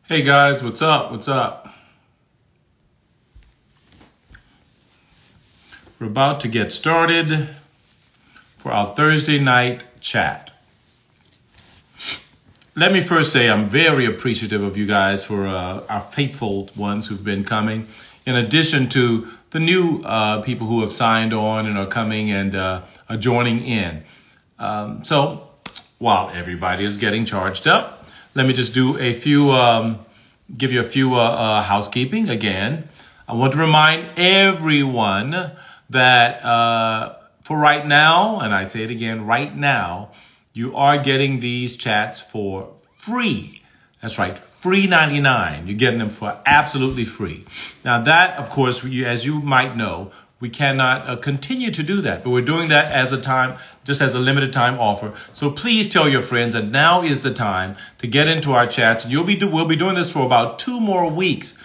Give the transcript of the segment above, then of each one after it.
Hey guys, what's up? What's up? We're about to get started for our Thursday night chat. Let me first say I'm very appreciative of you guys for our faithful ones who've been coming, in addition to the new people who have signed on and are coming and are joining in. So while everybody is getting charged up, let me just do a few, give you a few housekeeping again. I want to remind everyone that for right now, and I say it again, right now, you are getting these chats for free. That's right, free 99. You're getting them for absolutely free. Now that, of course, as you might know, we cannot continue to do that, but we're doing that as a time, just as a limited time offer. So please tell your friends that now is the time to get into our chats. And we'll be doing this for about 2 more weeks.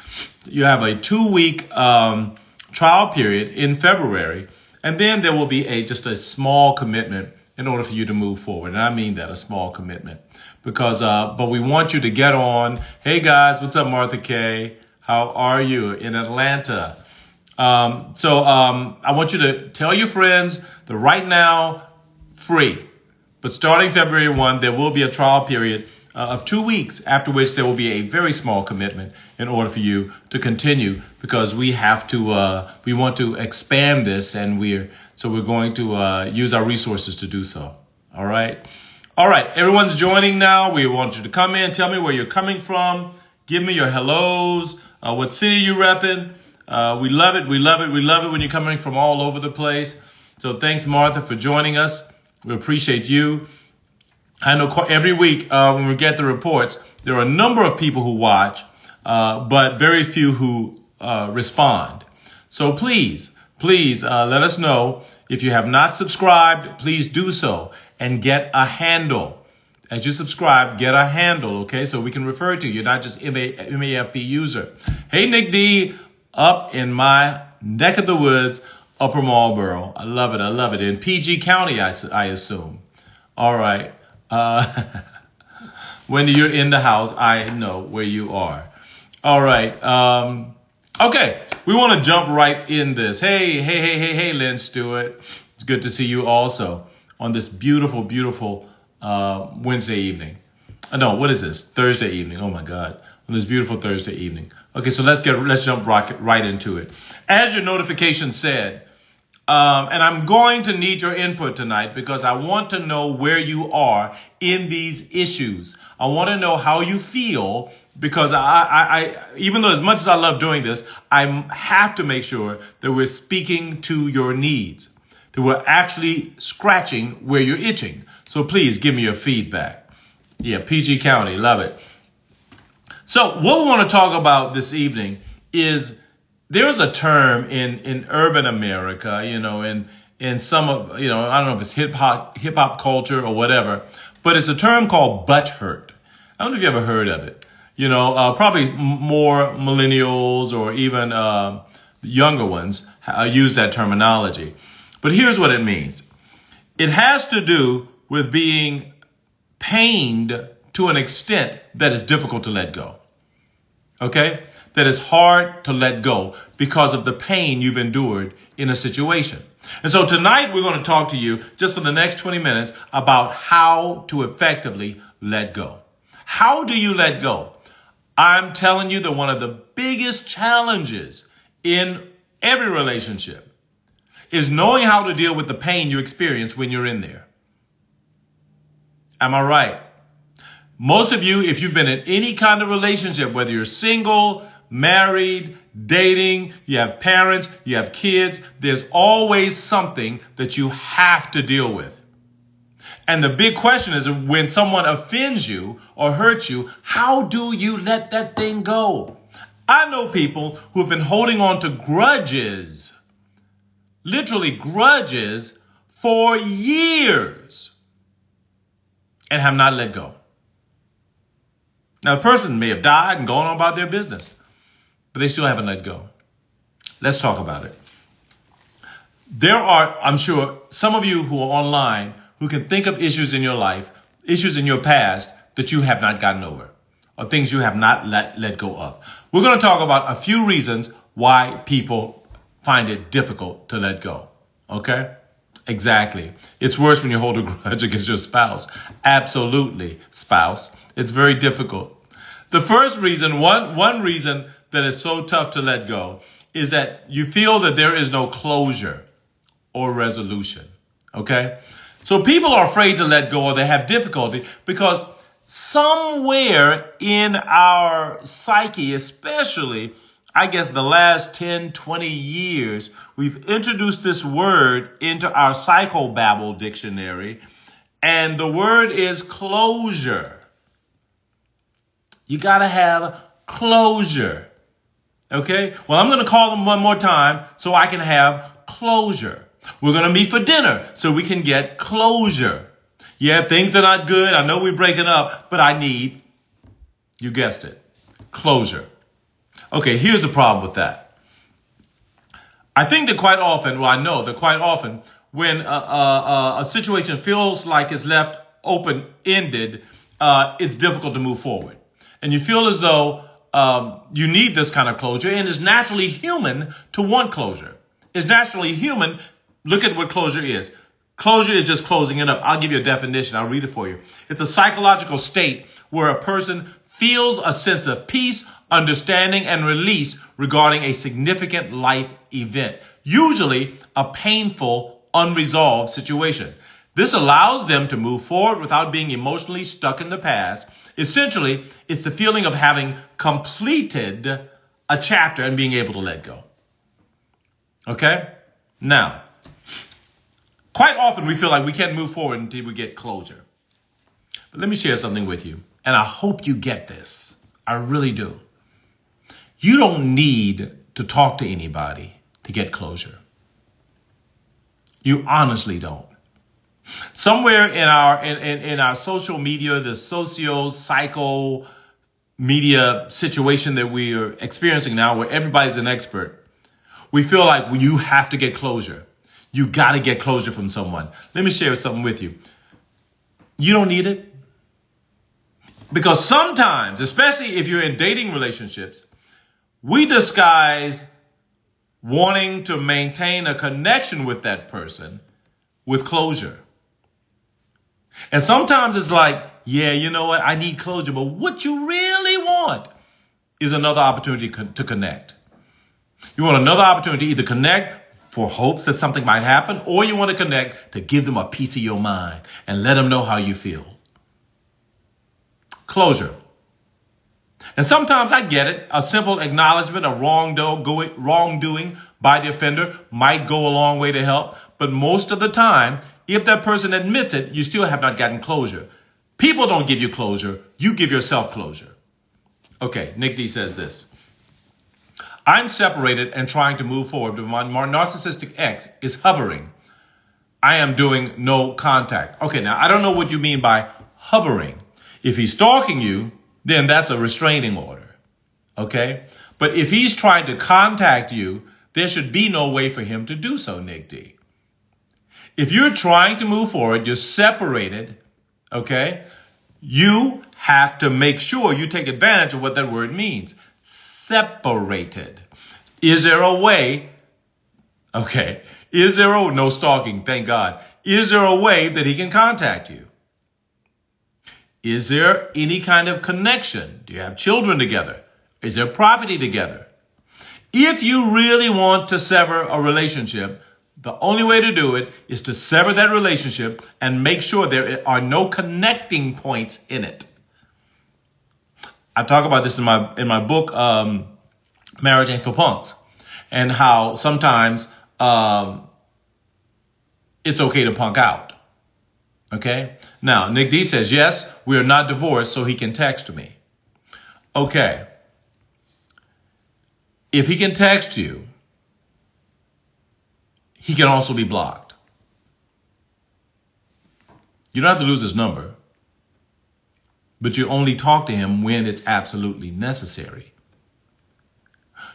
You have a 2-week trial period in February, and then there will be just a small commitment in order for you to move forward. And I mean that, a small commitment, because but we want you to get on. Hey guys, what's up, Martha Kay? How are you in Atlanta? I want you to tell your friends that right now, free. But starting February 1, there will be a trial period of 2 weeks, after which there will be a very small commitment in order for you to continue, because we have to, we want to expand this, and we're going to use our resources to do so. All right. All right. Everyone's joining now. We want you to come in. Tell me where you're coming from. Give me your hellos. What city you repping? We love it. We love it. We love it when you're coming from all over the place. So thanks, Martha, for joining us. We appreciate you. I know every week when we get the reports, there are a number of people who watch, but very few who respond. So please let us know. If you have not subscribed, please do so and get a handle. As you subscribe, get a handle, okay? So we can refer to you. You're not just MAFP user. Hey, Nick D, up in my neck of the woods, Upper Marlboro. I love it. I love it. In PG County, I assume. All right. When you're in the house, I know where you are. All right. Okay. We want to jump right in this. Hey, Lynn Stewart. It's good to see you also on this beautiful, beautiful Wednesday evening. No, what is this? Thursday evening. Oh my God. On this beautiful Thursday evening. Okay, so let's jump right into it. As your notification said, and I'm going to need your input tonight, because I want to know where you are in these issues. I want to know how you feel, because I even though as much as I love doing this, I have to make sure that we're speaking to your needs, that we're actually scratching where you're itching. So please give me your feedback. Yeah, PG County, love it. So what we want to talk about this evening is there's a term in urban America, in some of, I don't know if it's hip hop culture or whatever, but it's a term called butthurt. I don't know if you ever heard of it. Probably more millennials or even younger ones use that terminology. But here's what it means. It has to do with being pained to an extent that is difficult to let go. Okay? That is hard to let go because of the pain you've endured in a situation. And so tonight we're going to talk to you just for the next 20 minutes about how to effectively let go. How do you let go? I'm telling you that one of the biggest challenges in every relationship is knowing how to deal with the pain you experience when you're in there. Am I right? Most of you, if you've been in any kind of relationship, whether you're single, married, dating, you have parents, you have kids, there's always something that you have to deal with. And the big question is, when someone offends you or hurts you, how do you let that thing go? I know people who have been holding on to grudges, literally grudges, for years and have not let go. Now, the person may have died and gone on about their business, but they still haven't let go. Let's talk about it. There are, I'm sure, some of you who are online who can think of issues in your life, issues in your past that you have not gotten over. or things you have not let go of. We're going to talk about a few reasons why people find it difficult to let go. Okay? Exactly. It's worse when you hold a grudge against your spouse. Absolutely, spouse. It's very difficult. The first reason, one reason that it's so tough to let go is that you feel that there is no closure or resolution. Okay? So people are afraid to let go, or they have difficulty because somewhere in our psyche, especially, I guess the last 10, 20 years, we've introduced this word into our psychobabble dictionary, and the word is closure. You got to have closure. Okay? Well, I'm going to call them one more time so I can have closure. We're going to meet for dinner so we can get closure. Yeah, things are not good. I know we're breaking up, but I need, you guessed it, closure. Okay, here's the problem with that. I think that quite often, well, I know that quite often, when a situation feels like it's left open-ended, it's difficult to move forward. And you feel as though you need this kind of closure, and it's naturally human to want closure. It's naturally human. Look at what closure is. Closure is just closing it up. I'll give you a definition. I'll read it for you. It's a psychological state where a person feels a sense of peace, understanding, and release regarding a significant life event, usually a painful, unresolved situation. This allows them to move forward without being emotionally stuck in the past. Essentially, it's the feeling of having completed a chapter and being able to let go. Okay? Now, quite often we feel like we can't move forward until we get closure. But let me share something with you, and I hope you get this. I really do. You don't need to talk to anybody to get closure. You honestly don't. Somewhere in our social media, the socio-psycho media situation that we are experiencing now, where everybody's an expert, we feel like you have to get closure. You got to get closure from someone. Let me share something with you. You don't need it. Because sometimes, especially if you're in dating relationships, we disguise wanting to maintain a connection with that person with closure. And sometimes it's like, yeah, you know what? I need closure. But what you really want is another opportunity to connect. You want another opportunity to either connect for hopes that something might happen, or you want to connect to give them a piece of your mind and let them know how you feel. Closure. And sometimes I get it. A simple acknowledgement of wrongdoing by the offender might go a long way to help. But most of the time, if that person admits it, you still have not gotten closure. People don't give you closure. You give yourself closure. Okay, Nick D says this. I'm separated and trying to move forward, but my narcissistic ex is hovering. I am doing no contact. Okay, now I don't know what you mean by hovering. If he's stalking you, then that's a restraining order. Okay? But if he's trying to contact you, there should be no way for him to do so, Nick D. If you're trying to move forward, you're separated, okay? You have to make sure you take advantage of what that word means. Separated. Is there a way? Okay. No stalking, thank God. Is there a way that he can contact you? Is there any kind of connection? Do you have children together? Is there property together? If you really want to sever a relationship, the only way to do it is to sever that relationship and make sure there are no connecting points in it. I talk about this in my book, Marriage Ain't for Punks, and how sometimes it's okay to punk out. Okay? Now, Nick D says, yes, we are not divorced, so he can text me. Okay. If he can text you, he can also be blocked. You don't have to lose his number, but you only talk to him when it's absolutely necessary.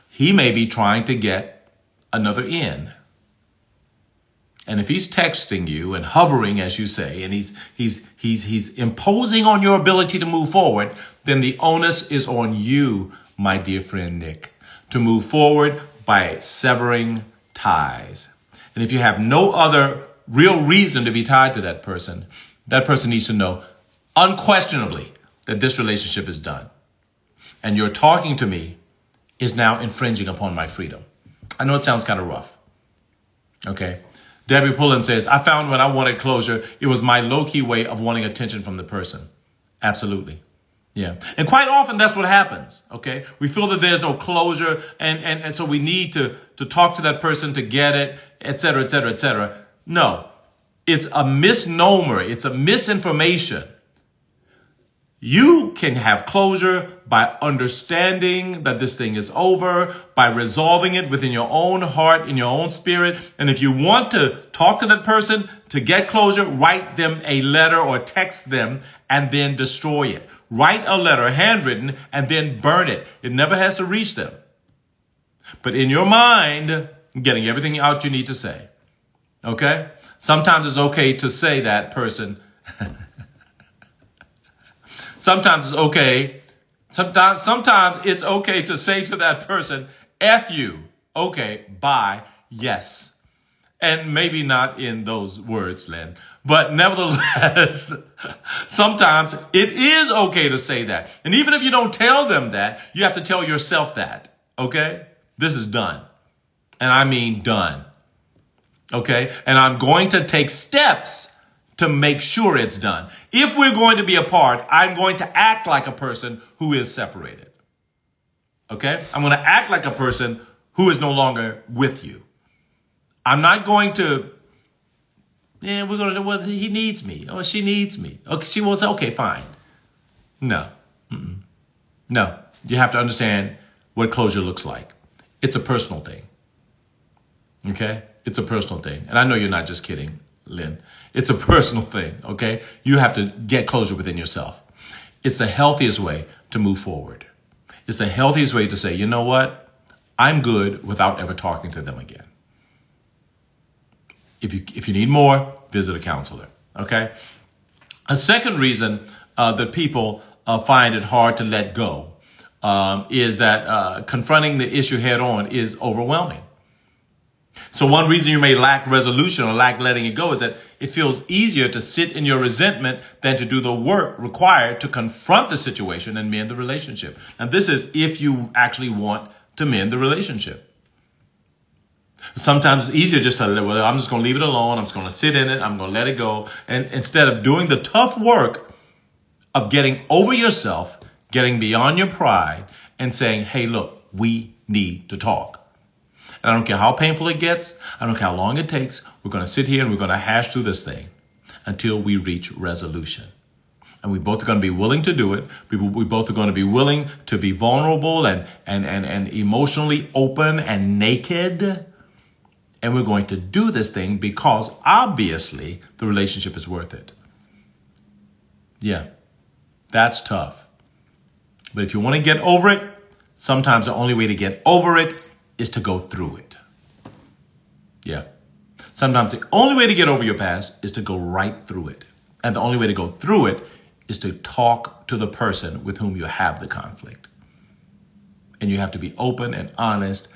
He may be trying to get another in. And if he's texting you and hovering, as you say, and he's imposing on your ability to move forward, then the onus is on you, my dear friend Nick, to move forward by severing ties. And if you have no other real reason to be tied to that person needs to know unquestionably that this relationship is done. And your talking to me is now infringing upon my freedom. I know it sounds kind of rough. Okay. Debbie Pullen says, I found when I wanted closure, it was my low-key way of wanting attention from the person. Absolutely. Yeah. And quite often that's what happens. Okay. We feel that there's no closure. And so we need to talk to that person to get it, et cetera, et cetera, et cetera. No, it's a misnomer. It's a misinformation. You can have closure by understanding that this thing is over, by resolving it within your own heart, in your own spirit. And if you want to talk to that person to get closure, write them a letter or text them and then destroy it. Write a letter, handwritten, and then burn it. It never has to reach them. But in your mind, getting everything out you need to say. Okay? Sometimes it's okay to say that person. Sometimes it's okay. Sometimes it's okay to say to that person, F you. Okay, bye, yes. And maybe not in those words, Lynn. But nevertheless, sometimes it is okay to say that. And even if you don't tell them that, you have to tell yourself that. Okay? This is done. And I mean done. Okay? And I'm going to take steps to make sure it's done. If we're going to be apart, I'm going to act like a person who is separated. Okay? I'm going to act like a person who is no longer with you. I'm not going to, well, he needs me. Or she needs me. Okay, she wants, okay, fine. No. No. You have to understand what closure looks like. It's a personal thing. Okay? It's a personal thing. And I know you're not just kidding, Lynn. It's a personal thing, okay? You have to get closure within yourself. It's the healthiest way to move forward. It's the healthiest way to say, you know what? I'm good without ever talking to them again. If you need more, visit a counselor, okay? A second reason that people find it hard to let go is that confronting the issue head on is overwhelming. So one reason you may lack resolution or lack letting it go is that it feels easier to sit in your resentment than to do the work required to confront the situation and mend the relationship. And this is if you actually want to mend the relationship. Sometimes it's easier just to, well, I'm just going to leave it alone. I'm just going to sit in it. I'm going to let it go. And instead of doing the tough work of getting over yourself, getting beyond your pride and saying, hey, look, we need to talk. And I don't care how painful it gets. I don't care how long it takes. We're going to sit here and we're going to hash through this thing until we reach resolution. And we both are going to be willing to do it. We both are going to be willing to be vulnerable and emotionally open and naked. And we're going to do this thing because obviously the relationship is worth it. Yeah, that's tough. But if you want to get over it, sometimes the only way to get over it is to go through it. Yeah. Sometimes the only way to get over your past is to go right through it. And the only way to go through it is to talk to the person with whom you have the conflict. And you have to be open and honest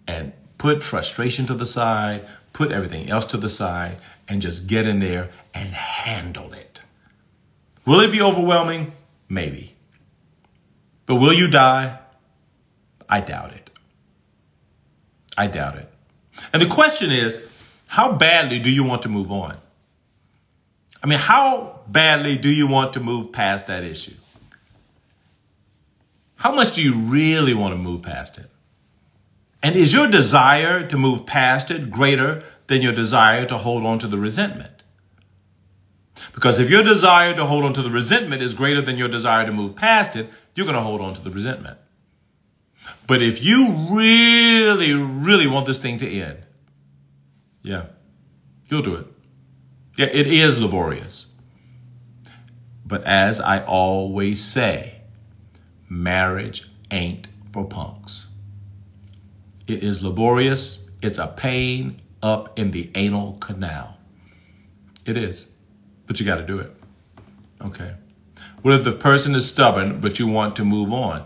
and put frustration to the side, put everything else to the side, and just get in there and handle it. Will it be overwhelming? Maybe. But will you die? I doubt it. I doubt it. And the question is, how badly do you want to move on? I mean, how badly do you want to move past that issue? How much do you really want to move past it? And is your desire to move past it greater than your desire to hold on to the resentment? Because if your desire to hold on to the resentment is greater than your desire to move past it, you're going to hold on to the resentment. But if you really, really want this thing to end, yeah, you'll do it. Yeah, it is laborious. But as I always say, marriage ain't for punks. It is laborious. It's a pain up in the anal canal. It is. But you got to do it. Okay. What if the person is stubborn, but you want to move on?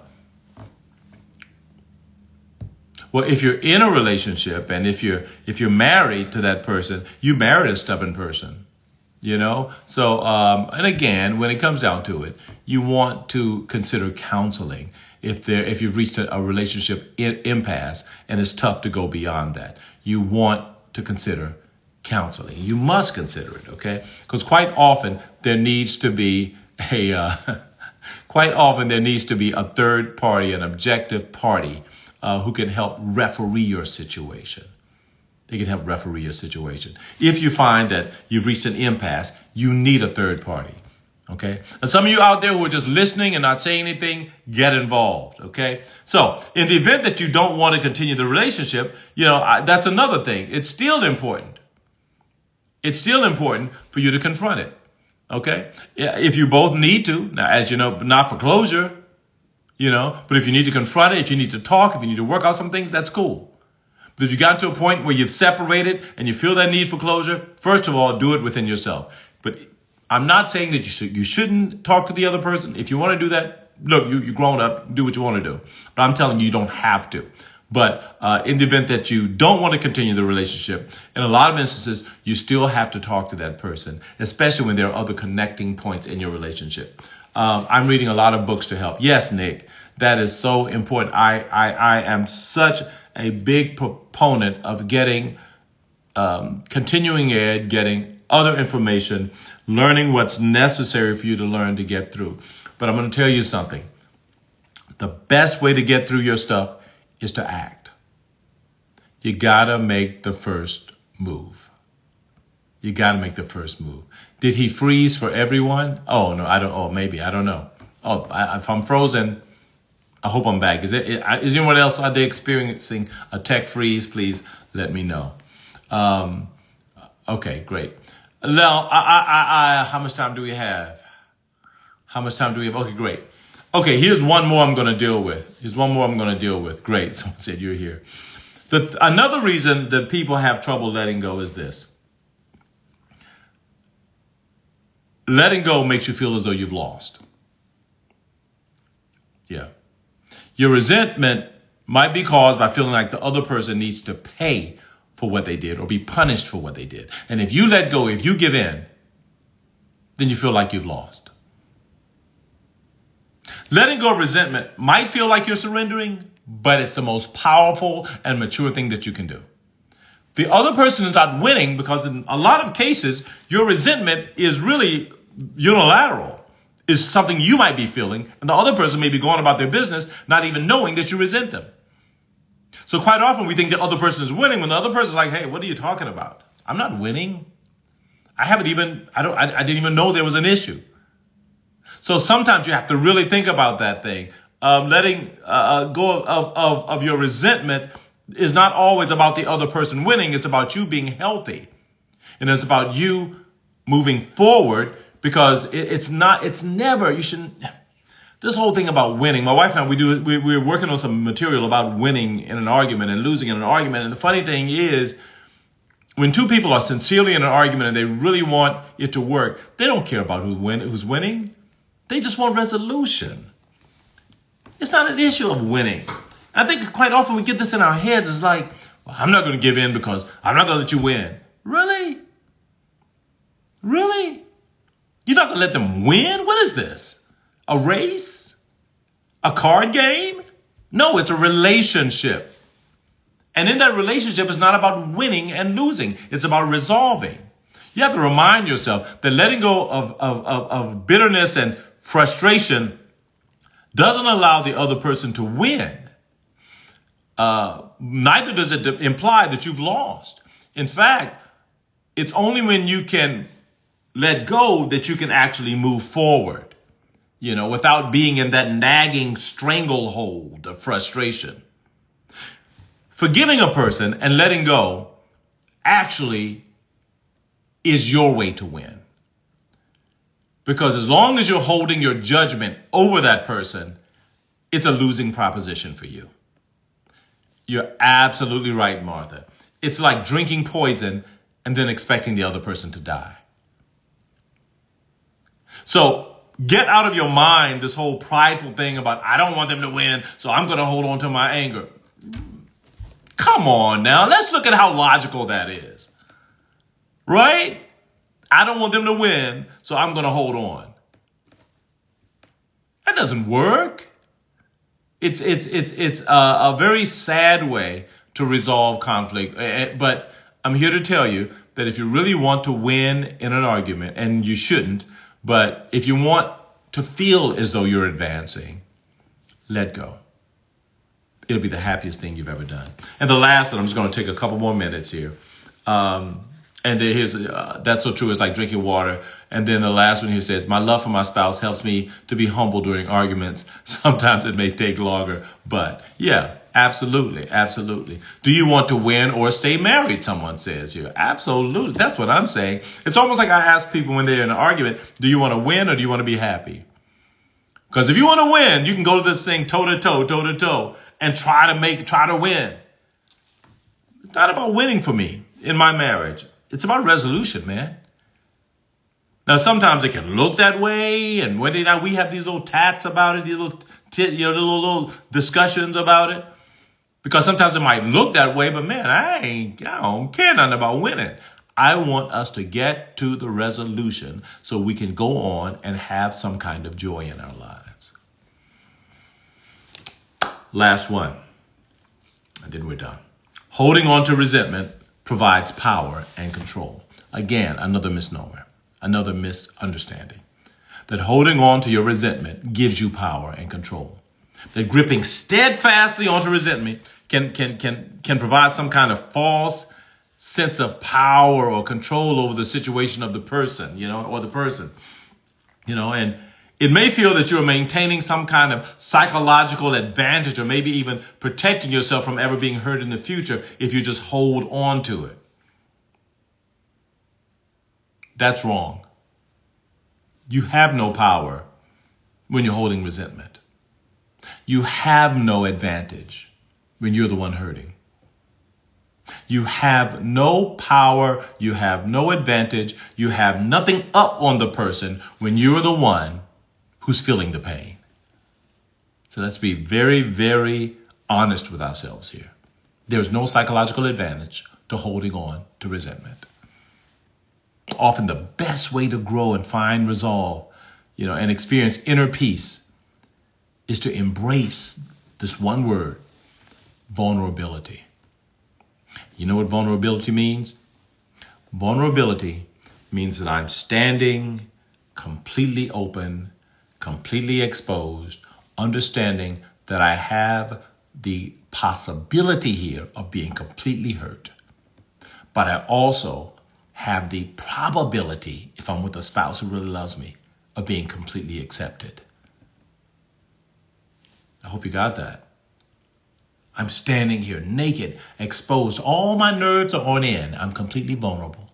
Well, if you're in a relationship and if you're married to that person, you married a stubborn person, you know? So, and again, when it comes down to it, you want to consider counseling if you've reached a relationship impasse and it's tough to go beyond that. You want to consider counseling. You must consider it, okay? Because quite often there needs to be a third party, an objective party who can help referee your situation. They can help referee your situation. If you find that you've reached an impasse, you need a third party. Okay. And some of you out there who are just listening and not saying anything, get involved. Okay. So in the event that you don't want to continue the relationship, that's another thing. It's still important. It's still important for you to confront it. Okay. If you both need to, now, as you know, not for closure, but if you need to confront it, if you need to talk, if you need to work out some things, that's cool. But if you got to a point where you've separated and you feel that need for closure, first of all, do it within yourself. But I'm not saying that you shouldn't talk to the other person. If you want to do that, look, you're grown up, do what you want to do. But I'm telling you don't have to. But in the event that you don't want to continue the relationship, in a lot of instances, you still have to talk to that person, especially when there are other connecting points in your relationship. I'm reading a lot of books to help. Yes, Nick, that is so important. I am such a big proponent of getting continuing ed, getting other information, learning what's necessary for you to learn to get through. But I'm going to tell you something. The best way to get through your stuff is to act. You got to make the first move. You got to make the first move. Did he freeze for everyone? Oh, no, I don't. Oh, maybe. I don't know. Oh, if I'm frozen, I hope I'm back. Is anyone else out there experiencing a tech freeze? Please let me know. Okay, great. Now, how much time do we have? Okay, great. Okay, here's one more I'm going to deal with. Great. Someone said you're here. Another reason that people have trouble letting go is this. Letting go makes you feel as though you've lost. Yeah. Your resentment might be caused by feeling like the other person needs to pay for what they did or be punished for what they did. And if you let go, if you give in, then you feel like you've lost. Letting go of resentment might feel like you're surrendering, but it's the most powerful and mature thing that you can do. The other person is not winning because in a lot of cases, your resentment is really unilateral. It's something you might be feeling, and the other person may be going about their business, not even knowing that you resent them. So quite often we think the other person is winning when the other person is like, hey, what are you talking about? I'm not winning. I didn't even know there was an issue. So sometimes you have to really think about that thing. Letting go of your resentment is not always about the other person winning. It's about you being healthy. And it's about you moving forward because this whole thing about winning. My wife and I, we're working on some material about winning in an argument and losing in an argument. And the funny thing is, when two people are sincerely in an argument and they really want it to work, they don't care about who's winning. They just want resolution. It's not an issue of winning. I think quite often we get this in our heads. It's like, well, I'm not going to give in because I'm not going to let you win. Really? Really? You're not going to let them win? What is this? A race? A card game? No, it's a relationship. And in that relationship, it's not about winning and losing. It's about resolving. You have to remind yourself that letting go of bitterness and frustration doesn't allow the other person to win. Neither does it imply that you've lost. In fact, it's only when you can let go that you can actually move forward, without being in that nagging stranglehold of frustration. Forgiving a person and letting go actually is your way to win. Because as long as you're holding your judgment over that person, it's a losing proposition for you. You're absolutely right, Martha. it's like drinking poison and then expecting the other person to die. So get out of your mind this whole prideful thing about, I don't want them to win, so I'm going to hold on to my anger. Come on now. Let's look at how logical that is. Right? I don't want them to win, so I'm going to hold on. That doesn't work. It's a very sad way to resolve conflict. But I'm here to tell you that if you really want to win in an argument, and you shouldn't, but if you want to feel as though you're advancing, let go. It'll be the happiest thing you've ever done. And the last one, I'm just going to take a couple more minutes here. And then here's, that's so true. It's like drinking water. And then the last one here says, my love for my spouse helps me to be humble during arguments. Sometimes it may take longer, but yeah, absolutely. Absolutely. Do you want to win or stay married? Someone says here. Absolutely. That's what I'm saying. It's almost like I ask people when they're in an argument, do you want to win or do you want to be happy? Because if you want to win, you can go to this thing toe to toe, and try to win. It's not about winning for me in my marriage. It's about resolution, man. Now, sometimes it can look that way, and when we have these little tats about it, these little discussions about it, because sometimes it might look that way, but man, I don't care nothing about winning. I want us to get to the resolution so we can go on and have some kind of joy in our lives. Last one, and then we're done. Holding on to resentment provides power and control. Again, another misnomer, another misunderstanding. That holding on to your resentment gives you power and control. That gripping steadfastly onto resentment can provide some kind of false sense of power or control over the situation of the person, or the person, and it may feel that you're maintaining some kind of psychological advantage or maybe even protecting yourself from ever being hurt in the future if you just hold on to it. That's wrong. You have no power when you're holding resentment. You have no advantage when you're the one hurting. You have no power. You have no advantage. You have nothing up on the person when you're the one who's feeling the pain. So let's be very, very honest with ourselves here. There's no psychological advantage to holding on to resentment. Often the best way to grow and find resolve, and experience inner peace is to embrace this one word, vulnerability. You know what vulnerability means? Vulnerability means that I'm standing completely open, completely exposed, understanding that I have the possibility here of being completely hurt. But I also have the probability, if I'm with a spouse who really loves me, of being completely accepted. I hope you got that. I'm standing here naked, exposed. All my nerves are on end. I'm completely vulnerable.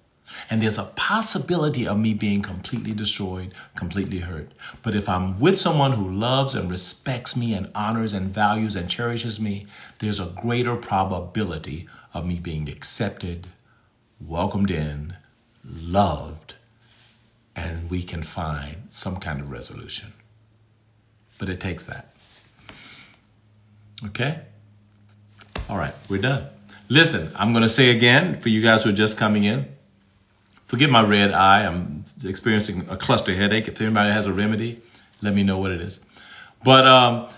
And there's a possibility of me being completely destroyed, completely hurt. But if I'm with someone who loves and respects me and honors and values and cherishes me, there's a greater probability of me being accepted, welcomed in, loved, and we can find some kind of resolution. But it takes that. Okay? All right, we're done. Listen, I'm going to say again, for you guys who are just coming in, forgive my red eye. I'm experiencing a cluster headache. If anybody has a remedy, let me know what it is. But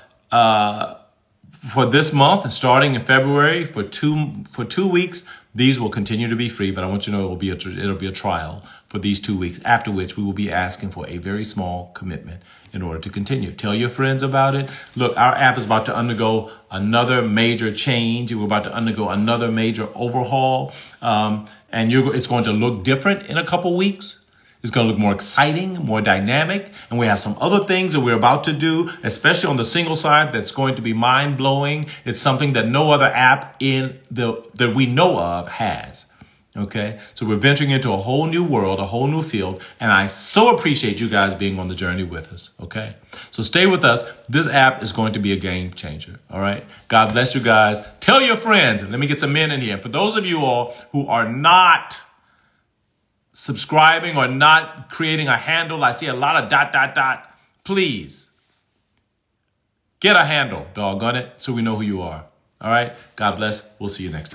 for this month, starting in February, for two weeks, these will continue to be free. But I want you to know it'll be a trial for these 2 weeks, after which we will be asking for a very small commitment in order to continue. Tell your friends about it. Look, our app is about to undergo another major change. We're about to undergo another major overhaul. And it's going to look different in a couple weeks. It's going to look more exciting, more dynamic. And we have some other things that we're about to do, especially on the single side, that's going to be mind-blowing. It's something that no other app that we know of has. Okay, so we're venturing into a whole new world, a whole new field, and I so appreciate you guys being on the journey with us. Okay, so stay with us. This app is going to be a game changer. All right, God bless you guys. Tell your friends. Let me get some men in here. For those of you all who are not subscribing or not creating a handle, I see a lot of ... Please get a handle, doggone it, so we know who you are. All right, God bless. We'll see you next time.